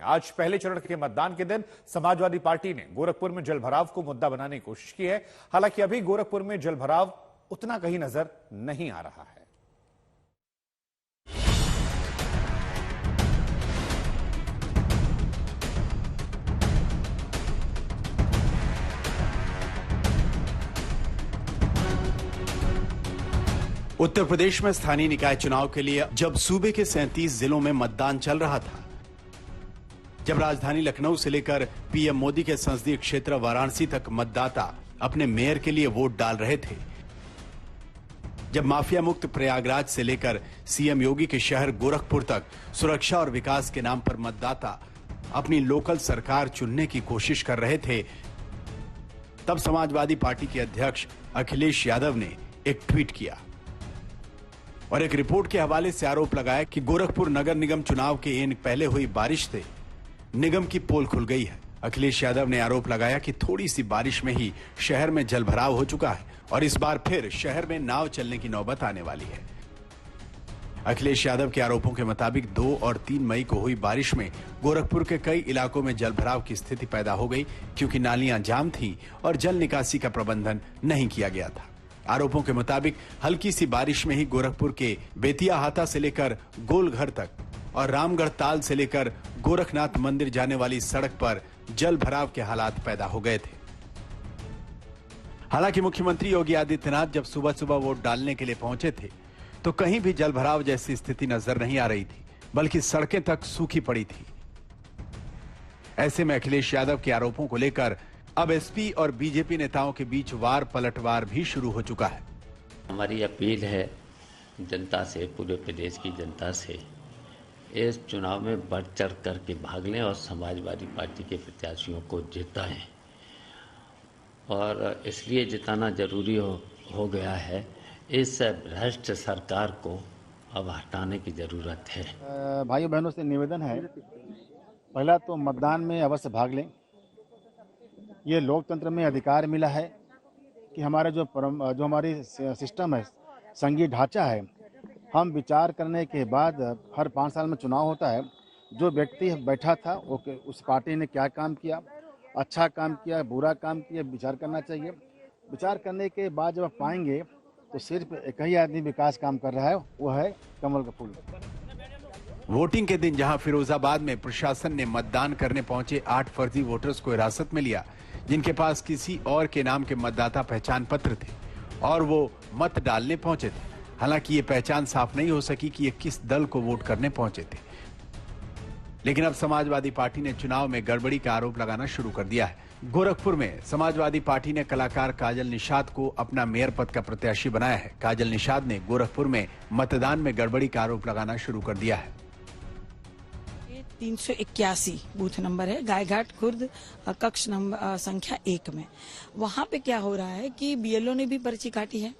आज पहले चरण के मतदान के दिन समाजवादी पार्टी ने गोरखपुर में जलभराव को मुद्दा बनाने की कोशिश की है। हालांकि अभी गोरखपुर में जलभराव उतना कहीं नजर नहीं आ रहा है। उत्तर प्रदेश में स्थानीय निकाय चुनाव के लिए जब सूबे के 37 जिलों में मतदान चल रहा था, जब राजधानी लखनऊ से लेकर पीएम मोदी के संसदीय क्षेत्र वाराणसी तक मतदाता अपने मेयर के लिए वोट डाल रहे थे, जब माफिया मुक्त प्रयागराज से लेकर सीएम योगी के शहर गोरखपुर तक सुरक्षा और विकास के नाम पर मतदाता अपनी लोकल सरकार चुनने की कोशिश कर रहे थे, तब समाजवादी पार्टी के अध्यक्ष अखिलेश यादव ने एक ट्वीट किया और एक रिपोर्ट के हवाले से आरोप लगाया कि गोरखपुर नगर निगम चुनाव के इन पहले हुई बारिश से निगम की पोल खुल गई है। अखिलेश यादव ने आरोप लगाया कि थोड़ी सी बारिश में ही शहर में जलभराव हो चुका है और इस बार फिर शहर में नाव चलने की नौबत आने वाली है। अखिलेश यादव के आरोपों के मुताबिक 2 और 3 मई को हुई बारिश में गोरखपुर के कई इलाकों में जलभराव की स्थिति पैदा हो गई, क्योंकि नालियां जाम थीं और जल निकासी का प्रबंधन नहीं किया गया था। आरोपों के मुताबिक हल्की सी बारिश में ही गोरखपुर के बेतियाहाता से लेकर गोलघर तक और रामगढ़ ताल से लेकर गोरखनाथ मंदिर जाने वाली सड़क पर जल भराव के हालात पैदा हो गए थे। हालांकि मुख्यमंत्री योगी आदित्यनाथ जब सुबह सुबह वोट डालने के लिए पहुंचे थे तो कहीं भी जल भराव जैसी स्थिति नजर नहीं आ रही थी, बल्कि सड़कें तक सूखी पड़ी थी। ऐसे में अखिलेश यादव के आरोपों को लेकर अब एसपी और बीजेपी नेताओं के बीच वार पलटवार भी शुरू हो चुका है। हमारी अपील है जनता से, पूरे प्रदेश की जनता से, इस चुनाव में बढ़ चढ़ करके भाग लें और समाजवादी पार्टी के प्रत्याशियों को जिताएं। और इसलिए जिताना जरूरी हो गया है, इस भ्रष्ट सरकार को अब हटाने की जरूरत है। भाइयों बहनों से निवेदन है, पहला तो मतदान में अवश्य भाग लें। ये लोकतंत्र में अधिकार मिला है कि हमारा जो हमारी सिस्टम है, संघीय ढांचा है, हम विचार करने के बाद हर 5 साल में चुनाव होता है। जो व्यक्ति बैठा था वो उस पार्टी ने क्या काम किया, अच्छा काम किया, बुरा काम किया, विचार करना चाहिए। विचार करने के बाद जब पाएंगे तो सिर्फ एक ही आदमी विकास काम कर रहा है, वो है कमल का फूल। वोटिंग के दिन जहां फिरोजाबाद में प्रशासन ने मतदान करने पहुंचे 8 फर्जी वोटर्स को हिरासत में लिया, जिनके पास किसी और के नाम के मतदाता पहचान पत्र थे और वो मत डालने पहुंचे थे। हालांकि ये पहचान साफ नहीं हो सकी कि ये किस दल को वोट करने पहुंचे थे। लेकिन अब समाजवादी पार्टी ने चुनाव में गड़बड़ी का आरोप लगाना शुरू कर दिया है। गोरखपुर में समाजवादी पार्टी ने कलाकार काजल निषाद को अपना मेयर पद का प्रत्याशी बनाया है। काजल निषाद ने गोरखपुर में मतदान में गड़बड़ी का आरोप लगाना शुरू कर दिया है। 381 बूथ नंबर है, गायघाट खुर्द कक्ष नंबर संख्या 1 में। वहां पे क्या हो रहा है कि बीएलओ ने भी पर्ची काटी है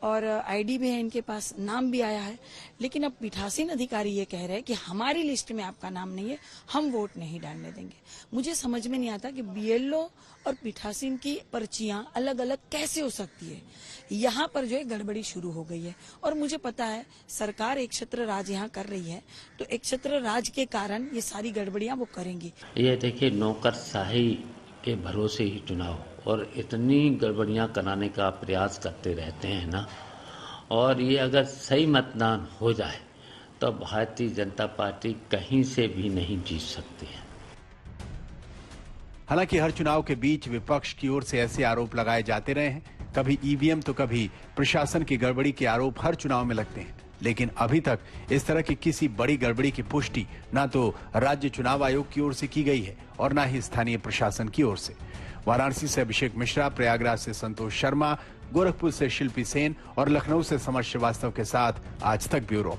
और आईडी भी है, इनके पास नाम भी आया है, लेकिन अब पीठासीन अधिकारी ये कह रहे हैं कि हमारी लिस्ट में आपका नाम नहीं है, हम वोट नहीं डालने देंगे। मुझे समझ में नहीं आता कि बीएलओ और पीठासीन की पर्चियां अलग अलग कैसे हो सकती है। यहाँ पर जो है गड़बड़ी शुरू हो गई है और मुझे पता है सरकार एक क्षेत्र राज यहाँ कर रही है, तो एक क्षेत्र राज के कारण ये सारी गड़बड़ियां वो करेंगी। ये देखिए, नौकरशाही के भरोसे ही चुनाव और इतनी गड़बड़ियां कराने का प्रयास करते रहते हैं ना, और ये अगर सही मतदान हो जाए तो भारतीय जनता पार्टी कहीं से भी नहीं जीत सकती है। हालांकि हर चुनाव के बीच विपक्ष की ओर से ऐसे आरोप लगाए जाते रहे हैं, कभी ईवीएम तो कभी प्रशासन की गड़बड़ी के आरोप हर चुनाव में लगते हैं, लेकिन अभी तक इस तरह की किसी बड़ी गड़बड़ी की पुष्टि ना तो राज्य चुनाव आयोग की ओर से की गई है और ना ही स्थानीय प्रशासन की ओर से। वाराणसी से अभिषेक मिश्रा, प्रयागराज से संतोष शर्मा, गोरखपुर से शिल्पी सेन और लखनऊ से समर श्रीवास्तव के साथ आज तक ब्यूरो।